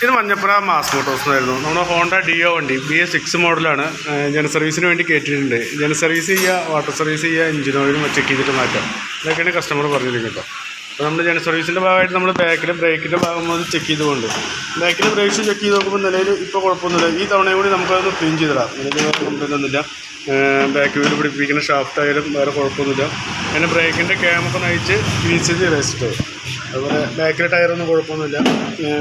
ഇത് മഞ്ഞപ്പുറ മാസ് മോട്ടോഴ്സിനായിരുന്നു. നമ്മുടെ Honda deo വണ്ടി BS6 മോഡലാണ്. ജന സർവീസിന് വേണ്ടി കയറ്റിയിട്ടുണ്ട്. ജന സർവീസ് ചെയ്യുക, വാട്ടർ സർവീസ് ചെയ്യുക, എഞ്ചിൻ ഓയിലും ചെക്ക് ചെയ്തിട്ട് മാറ്റാം. ഇതൊക്കെയാണ് കസ്റ്റമർ പറഞ്ഞിരിക്കുന്നത് കേട്ടോ. അപ്പോൾ നമ്മൾ ജന സർവീസിൻ്റെ ഭാഗമായിട്ട് നമ്മൾ ബാക്കിലെ ബ്രേക്കിൻ്റെ ഭാഗം മുതൽ ചെക്ക് ചെയ്തുകൊണ്ട് ബാക്കിലെ ബ്രേക്സ് ചെക്ക് ചെയ്ത് നോക്കുമ്പോൾ നിലയിൽ ഇപ്പോൾ കുഴപ്പമൊന്നുമില്ല. ഈ തവണയും കൂടി നമുക്കതൊന്ന് ക്ലീൻ ചെയ്തിടാം. നിലയിൽ കംപ്ലൈൻ്റ് ഒന്നുമില്ല. ബാക്ക് വീൽ പിടിപ്പിക്കുന്ന ഷാഫ്റ്റ് ആയാലും വേറെ കുഴപ്പമൊന്നുമില്ല. പിന്നെ ബ്രേക്കിൻ്റെ ക്യാമൊക്കെ നയിച്ച് വീസിൽ റെസ്റ്റ്. അതുപോലെ ബാക്കിലെ ടയറൊന്നും കുഴപ്പമൊന്നുമില്ല.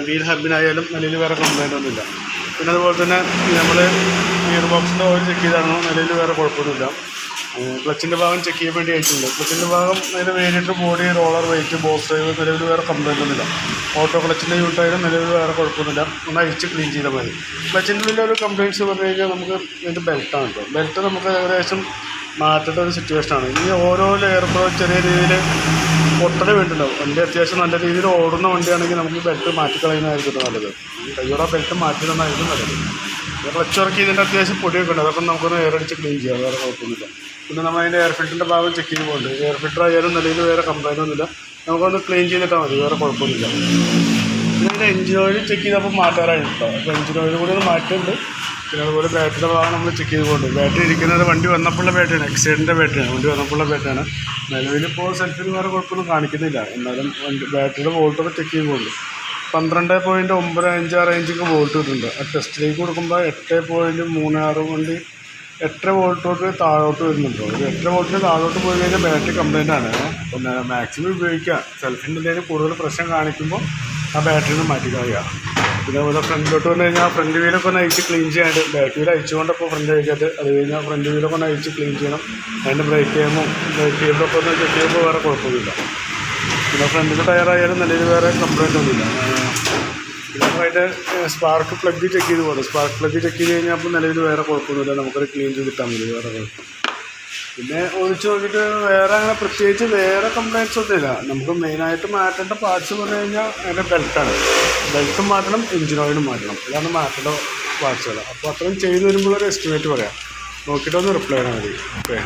വീൽ ഹബിനായാലും നിലയിൽ വേറെ കംപ്ലൈൻ്റ് ഒന്നുമില്ല. പിന്നെ അതുപോലെ തന്നെ നമ്മൾ ഗിയർ ബോക്സിൻ്റെ ഓയിൽ ചെക്ക് ചെയ്താണോ നിലയിൽ വേറെ കുഴപ്പമൊന്നുമില്ല. ക്ലച്ചിൻ്റെ ഭാഗം ചെക്ക് ചെയ്യാൻ വേണ്ടി അയച്ചിട്ടുണ്ട്. ക്ലച്ചിൻ്റെ ഭാഗം അതിൻ്റെ variant body roller weight box drive നിലവിൽ വേറെ കംപ്ലൈൻ്റ് ഒന്നുമില്ല. ഓട്ടോ ക്ലച്ചിൻ്റെ യൂട്ടായാലും നിലവിൽ വേറെ കുഴപ്പമൊന്നുമില്ല. ഒന്ന് അഴിച്ച് ക്ലീൻ ചെയ്താൽ മതി. ക്ലച്ചിൻ്റെ ഉള്ളിൽ ഒരു കംപ്ലയിൻറ്റ്സ് പറഞ്ഞു കഴിഞ്ഞാൽ നമുക്ക് ഇതിൻ്റെ ബെൽറ്റാണ് കേട്ടോ. ബെൽറ്റ് നമുക്ക് ഏകദേശം മാറ്റേണ്ട ഒരു സിറ്റുവേഷനാണ്. ഇനി ഓരോ ലെയറുമ്പോഴും ചെറിയ രീതിയിൽ പൊട്ടൽ വേണ്ടിണ്ടാവും. വണ്ടി അത്യാവശ്യം നല്ല രീതിയിൽ ഓടുന്ന വണ്ടിയാണെങ്കിൽ നമുക്ക് ബെൽറ്റ് മാറ്റിക്കളയുന്നതായിരിക്കും നല്ലത്. കയ്യോടെ ബെൽറ്റ് മാറ്റി തന്നായിരിക്കും നല്ലത്. ക്ലച്ച് വർക്ക് ഇതിൻ്റെ അത്യാവശ്യം പൊടിയൊക്കെ ഉണ്ട്. അതൊക്കെ നമുക്കൊന്ന് എയർ അടിച്ച് ക്ലീൻ ചെയ്യാം, വേറെ കുഴപ്പമൊന്നുമില്ല. പിന്നെ നമ്മൾ അതിൻ്റെ എയർ ഫിൽറ്ററിൻ്റെ ഭാഗം ചെക്ക് ചെയ്യുമ്പോണ്ട് എയർ ഫിൽറ്റർ ആയാലും നിലയിൽ വേറെ കംപ്ലൈൻ്റ് ഒന്നുമില്ല. നമുക്കൊന്ന് ക്ലീൻ ചെയ്തിട്ടാൽ മതി, വേറെ കുഴപ്പമൊന്നുമില്ല. പിന്നെ അതിൻ്റെ എഞ്ചിൻ ഓയിൽ ചെക്ക് ചെയ്തപ്പോൾ മാറ്റാറായിരുന്നു കേട്ടോ. അപ്പോൾ എഞ്ചിൻ ഓയിൽ കൂടി ഒന്ന് മാറ്റുന്നുണ്ട്. പിന്നെ അതുപോലെ ബാറ്ററിയുടെ ഭാഗം നമ്മൾ ചെക്ക് ചെയ്തുകൊണ്ട് ബാറ്ററി ഇരിക്കുന്നത് വണ്ടി വന്നപ്പോഴുള്ള ബാറ്ററിയാണ്, എക്സൈഡിൻ്റെ ബാറ്ററിയാണ്. വണ്ടി വന്നപ്പോഴുള്ള ബാറ്ററിയാണ്. നിലവിലിപ്പോൾ സെൽഫിന് വേറെ കുഴപ്പമൊന്നും കാണിക്കുന്നില്ല. എന്നാലും ബാറ്ററിയുടെ വോൾട്ടൊക്കെ ചെക്ക് ചെയ്യുമ്പോൾ 12.95 റേഞ്ചൊക്കെ വോൾട്ട് കിട്ടുന്നുണ്ട്. ആ ടെസ്റ്റിലേക്ക് കൊടുക്കുമ്പോൾ 8.36 കൊണ്ട് 8 വോൾട്ട് തൊട്ട് താഴോട്ട് വരുന്നുണ്ടോ. ഒരു 8 വോൾട്ടിന് താഴോട്ട് പോയി കഴിഞ്ഞാൽ ബാറ്ററി കംപ്ലൈൻ്റ് ആണ്. പിന്നെ മാക്സിമം ഉപയോഗിക്കുക. സെൽഫിൻ്റെ എന്തെങ്കിലും കൂടുതൽ പ്രശ്നം കാണിക്കുമ്പോൾ ആ ബാറ്ററിന്ന് മാറ്റി കളയുക. പിന്നെ അതുപോലെ ഫ്രണ്ടിലോട്ട് വന്നു കഴിഞ്ഞാൽ ഫ്രണ്ട് വീലൊക്കെ ഒന്ന് അയച്ച് ക്ലീൻ ചെയ്യാണ്ട് ബാക്ക് വീൽ അയച്ചുകൊണ്ടപ്പോൾ ഫ്രണ്ട് അയക്കാതെ അത് കഴിഞ്ഞാൽ ഫ്രണ്ട് വീലൊക്കെ ഒന്ന് അയച്ച് ക്ലീൻ ചെയ്യണം. അതിൻ്റെ ബ്രേക്ക് കേബിളൊക്കെ ഒന്ന് ചെക്ക് ചെയ്യുമ്പോൾ വേറെ കുഴപ്പമൊന്നുമില്ല. പിന്നെ ഫ്രണ്ടിൻ്റെ ടയറായാലും നിലയിൽ വേറെ കംപ്ലൈൻ്റ് ഒന്നുമില്ല. പിന്നെ അതിൻ്റെ സ്പാർക്ക് പ്ലഗ് ചെക്ക് ചെയ്ത് പോകണം. സ്പാർക്ക് പ്ലഗ് ചെക്ക് ചെയ്ത് കഴിഞ്ഞാൽ അപ്പോൾ നിലവിൽ വേറെ കുഴപ്പമൊന്നുമില്ല. നമുക്കത് ക്ലീൻ ചെയ്ത് കിട്ടാൻ മതി, വേറെ കുഴപ്പം. പിന്നെ ഒഴിച്ച് നോക്കിയിട്ട് വേറെ അങ്ങനെ പ്രത്യേകിച്ച് വേറെ കംപ്ലയിൻറ്റ്സ് ഒന്നുമില്ല. നമുക്ക് മെയിനായിട്ട് മാറ്റേണ്ട പാർട്സ് പറഞ്ഞു കഴിഞ്ഞാൽ അതിൻ്റെ ബെൽറ്റാണ്. ബെൽറ്റും മാറ്റണം, എഞ്ചിൻ ഓയിലും മാറ്റണം. ഇതാണ് മാറ്റേണ്ട പാർട്സുകൾ. അപ്പോൾ അത്രയും ചെയ്ത് വരുമ്പോൾ ഒരു എസ്റ്റിമേറ്റ് പറയാം. നോക്കിയിട്ടൊന്ന് റിപ്ലൈ ചെയ്താൽ മതി. ഓക്കെ.